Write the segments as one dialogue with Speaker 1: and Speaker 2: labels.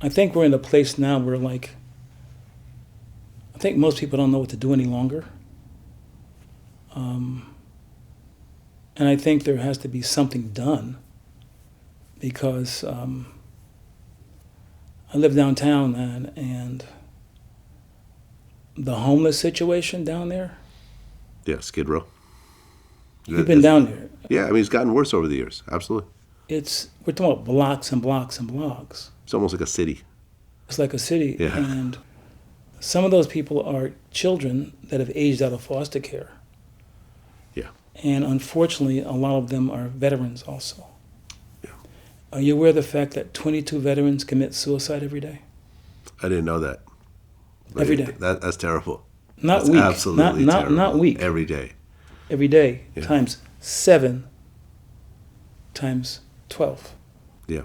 Speaker 1: I think we're in a place now where, like, I think most people don't know what to do any longer. And I think there has to be something done because I live downtown, man, and the homeless situation down there.
Speaker 2: Yeah, Skid Row.
Speaker 1: You've been down there.
Speaker 2: Yeah, I mean, it's gotten worse over the years. Absolutely.
Speaker 1: We're talking about blocks and blocks and blocks.
Speaker 2: It's almost like a city.
Speaker 1: It's like a city.
Speaker 2: Yeah.
Speaker 1: And some of those people are children that have aged out of foster care.
Speaker 2: Yeah.
Speaker 1: And unfortunately, a lot of them are veterans also.
Speaker 2: Yeah.
Speaker 1: Are you aware of the fact that 22 veterans commit suicide every day?
Speaker 2: I didn't know that. But
Speaker 1: Every day.
Speaker 2: That's terrible.
Speaker 1: Not
Speaker 2: that's
Speaker 1: week.
Speaker 2: Absolutely terrible.
Speaker 1: Not week.
Speaker 2: Every day.
Speaker 1: Every day.
Speaker 2: Yeah.
Speaker 1: Times 7 times 12.
Speaker 2: Yeah.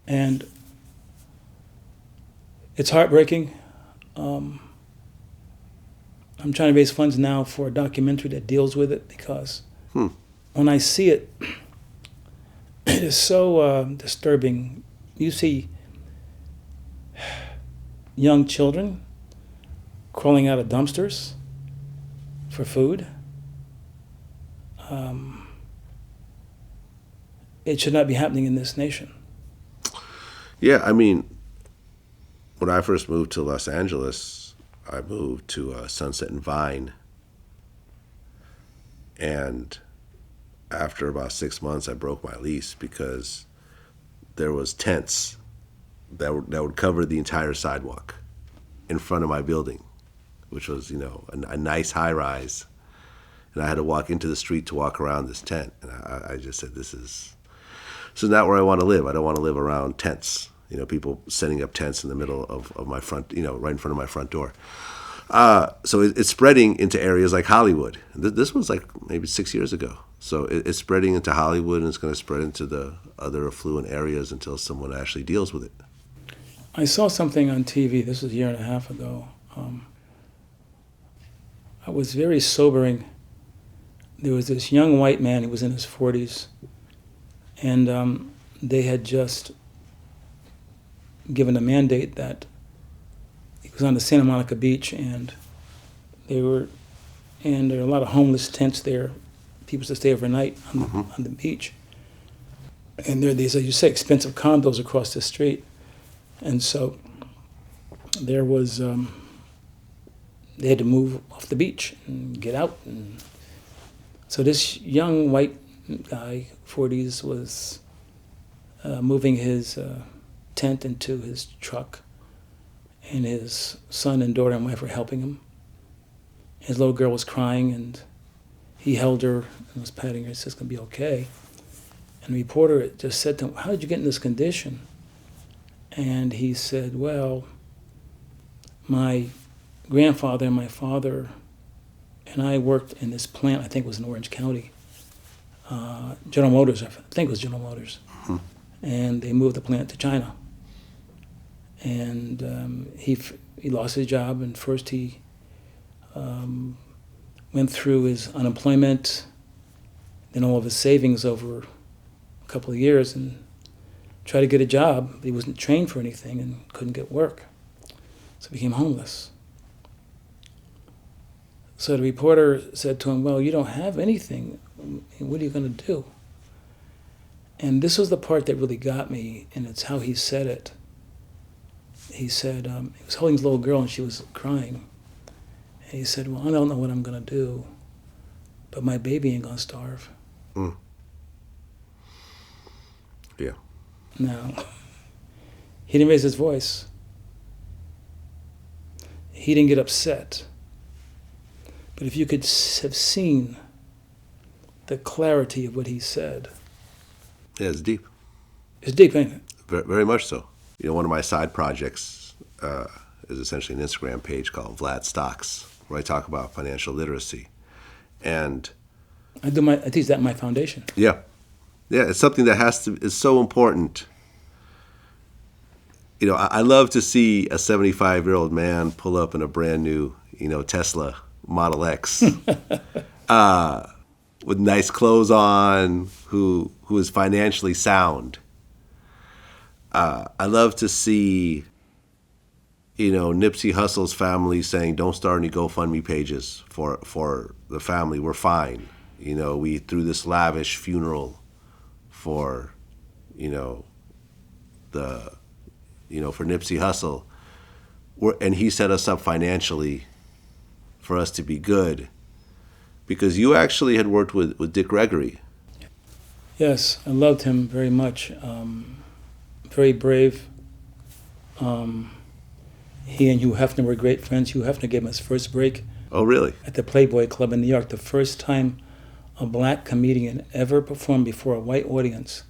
Speaker 1: And it's heartbreaking. I'm trying to raise funds now for a documentary that deals with it because when I see it, it is so disturbing. You see young children crawling out of dumpsters for food. It should not be happening in this nation.
Speaker 2: Yeah, I mean, when I first moved to Los Angeles, I moved to Sunset and Vine. And after about 6 months, I broke my lease because there was tents that would cover the entire sidewalk in front of my building, which was, a nice high rise. And I had to walk into the street to walk around this tent. And I just said, this is not where I want to live. I don't want to live around tents. People setting up tents in the middle of my front, right in front of my front door. So it's spreading into areas like Hollywood. This was like maybe 6 years ago. So it's spreading into Hollywood, and it's going to spread into the other affluent areas until someone actually deals with it.
Speaker 1: I saw something on TV, this was a year and a half ago. It was very sobering. There was this young white man, he was in his 40s, and they had just given a mandate that he was on the Santa Monica beach, and there are a lot of homeless tents there, people to stay overnight on the beach. And there are these, as you say, expensive condos across the street. And so there was, they had to move off the beach and get out. And so this young white guy, 40s, was moving his tent into his truck, and his son and daughter and wife were helping him. His little girl was crying, and he held her and was patting her. He said, "It's going to be okay." And the reporter just said to him, "How did you get in this condition?" And he said, "Well, my grandfather and my father and I worked in this plant, I think it was in Orange County, General Motors, I think it was General Motors. And they moved the plant to China. And he lost his job, and first he went through his unemployment, then all of his savings over a couple of years, and tried to get a job. He wasn't trained for anything and couldn't get work, so he became homeless. So the reporter said to him, "Well, you don't have anything. What are you going to do?" And this was the part that really got me, and it's how he said it. He said, he was holding his little girl, and she was crying. And he said, "Well, I don't know what I'm going to do, but my baby ain't going to starve."
Speaker 2: Yeah.
Speaker 1: Now, he didn't raise his voice. He didn't get upset. But if you could have seen the clarity of what he said.
Speaker 2: Yeah, it's deep.
Speaker 1: It's deep, ain't it?
Speaker 2: Very, very much so. One of my side projects is essentially an Instagram page called Vlad Stocks, where I talk about financial literacy. And
Speaker 1: I teach that in my foundation.
Speaker 2: Yeah, it's something that is so important. I love to see a 75-year-old man pull up in a brand new, Tesla Model X, with nice clothes on, who is financially sound. I love to see, Nipsey Hussle's family saying, "Don't start any GoFundMe pages for the family. We're fine. We threw this lavish funeral for, you know, the, for Nipsey Hussle, and he set us up financially for us to be good." Because you actually had worked with Dick Gregory.
Speaker 1: Yes, I loved him very much. Very brave. He and Hugh Hefner were great friends. Hugh Hefner gave him his first break
Speaker 2: Oh, really?
Speaker 1: at the Playboy Club in New York. The first time a black comedian ever performed before a white audience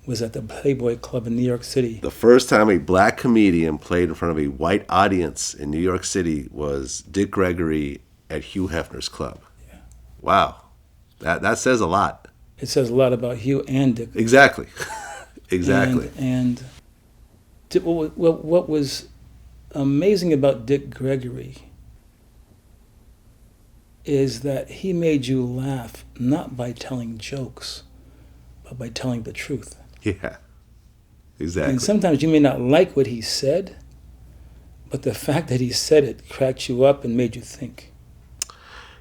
Speaker 1: was at the Playboy Club in New York City.
Speaker 2: The first time a black comedian played in front of a white audience in New York City was Dick Gregory at Hugh Hefner's club.
Speaker 1: Yeah.
Speaker 2: Wow. That says a lot.
Speaker 1: It says a lot about Hugh and Dick.
Speaker 2: Exactly. Exactly.
Speaker 1: And what was amazing about Dick Gregory is that he made you laugh not by telling jokes, but by telling the truth.
Speaker 2: Yeah. Exactly.
Speaker 1: And sometimes you may not like what he said, but the fact that he said it cracked you up and made you think.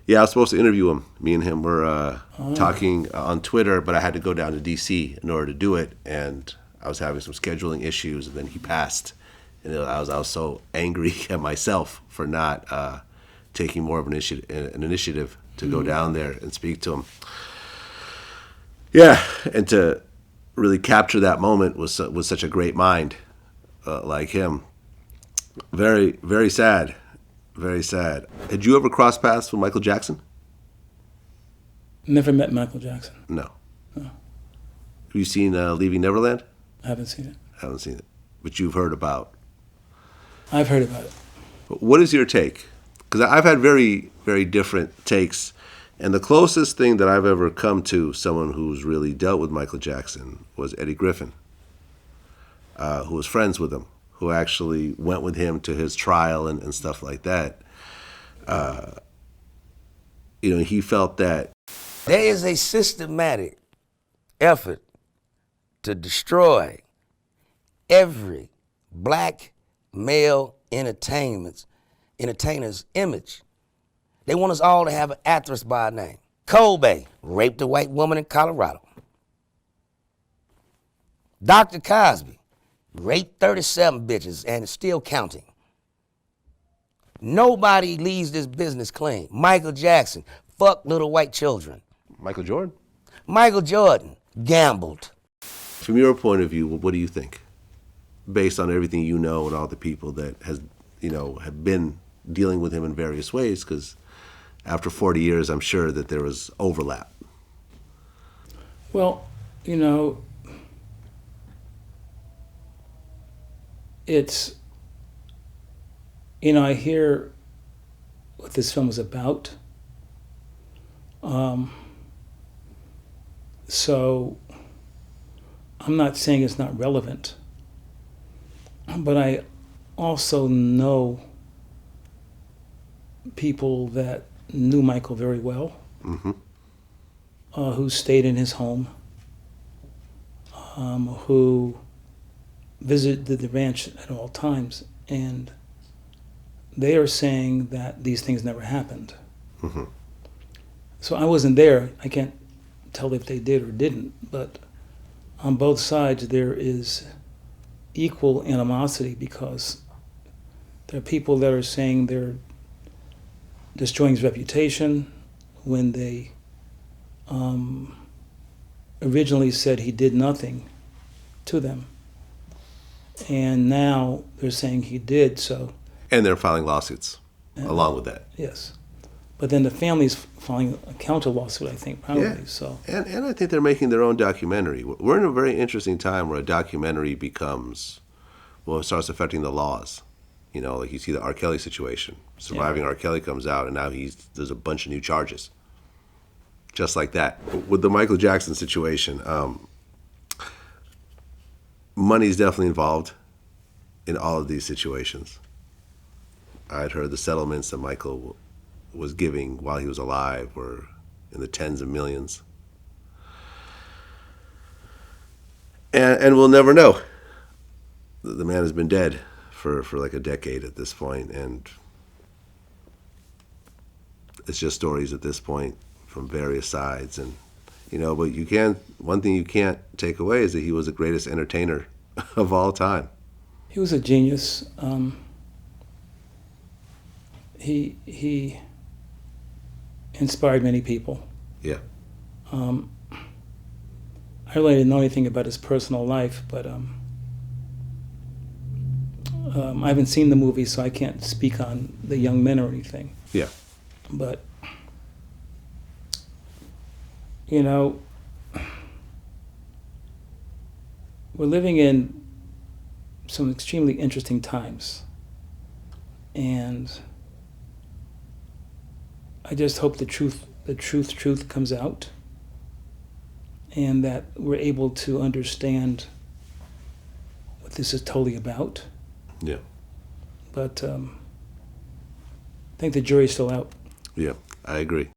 Speaker 2: Yeah, I was supposed to interview him. Me and him were talking on Twitter, but I had to go down to D.C. in order to do it, and I was having some scheduling issues, and then he passed. And I was so angry at myself for not taking more of an initiative to go down there and speak to him. Yeah, and to really capture that moment was such a great mind like him. Very, very sad. Very sad. Had you ever crossed paths with Michael Jackson?
Speaker 1: Never met Michael Jackson.
Speaker 2: No.
Speaker 1: No.
Speaker 2: Have you seen Leaving Neverland?
Speaker 1: I haven't seen it.
Speaker 2: I haven't seen it, but you've heard about.
Speaker 1: I've heard about it.
Speaker 2: What is your take? Because I've had very, very different takes, and the closest thing that I've ever come to someone who's really dealt with Michael Jackson was Eddie Griffin, who was friends with him, who actually went with him to his trial and stuff like that. He felt that
Speaker 3: there is a systematic effort to destroy every black male entertainer's image. They want us all to have an actress by a name. Kobe raped a white woman in Colorado. Dr. Cosby raped 37 bitches and is still counting. Nobody leaves this business clean. Michael Jackson fucked little white children.
Speaker 2: Michael Jordan.
Speaker 3: Michael Jordan gambled.
Speaker 2: From your point of view, what do you think? Based on everything you know and all the people that have been dealing with him in various ways, because after 40 years, I'm sure that there was overlap.
Speaker 1: Well, it's, I hear what this film is about. So I'm not saying it's not relevant, but I also know people that knew Michael very well, who stayed in his home, who visited the ranch at all times, and they are saying that these things never happened.
Speaker 2: Mm-hmm.
Speaker 1: So I wasn't there. I can't tell if they did or didn't, but on both sides there is equal animosity, because there are people that are saying they're destroying his reputation when they originally said he did nothing to them. And now they're saying he did, so.
Speaker 2: And they're filing lawsuits along with that.
Speaker 1: Yes. But then the family's filing a counter lawsuit, I think, probably.
Speaker 2: Yeah.
Speaker 1: So.
Speaker 2: And I think they're making their own documentary. We're in a very interesting time where a documentary becomes, it starts affecting the laws. Like you see the R. Kelly situation. Surviving R. Kelly comes out, and now there's a bunch of new charges. Just like that. With the Michael Jackson situation, money's definitely involved in all of these situations. I'd heard the settlements that Michael was giving while he was alive were in the tens of millions. And we'll never know. the man has been dead for like a decade at this point, and it's just stories at this point from various sides. And but one thing you can't take away is that he was the greatest entertainer of all time.
Speaker 1: He was a genius. He inspired many people.
Speaker 2: Yeah.
Speaker 1: I really didn't know anything about his personal life, but I haven't seen the movie, so I can't speak on the young men or anything.
Speaker 2: Yeah.
Speaker 1: But we're living in some extremely interesting times, and I just hope the truth comes out, and that we're able to understand what this is totally about.
Speaker 2: Yeah.
Speaker 1: But I think the jury's still out.
Speaker 2: Yeah, I agree.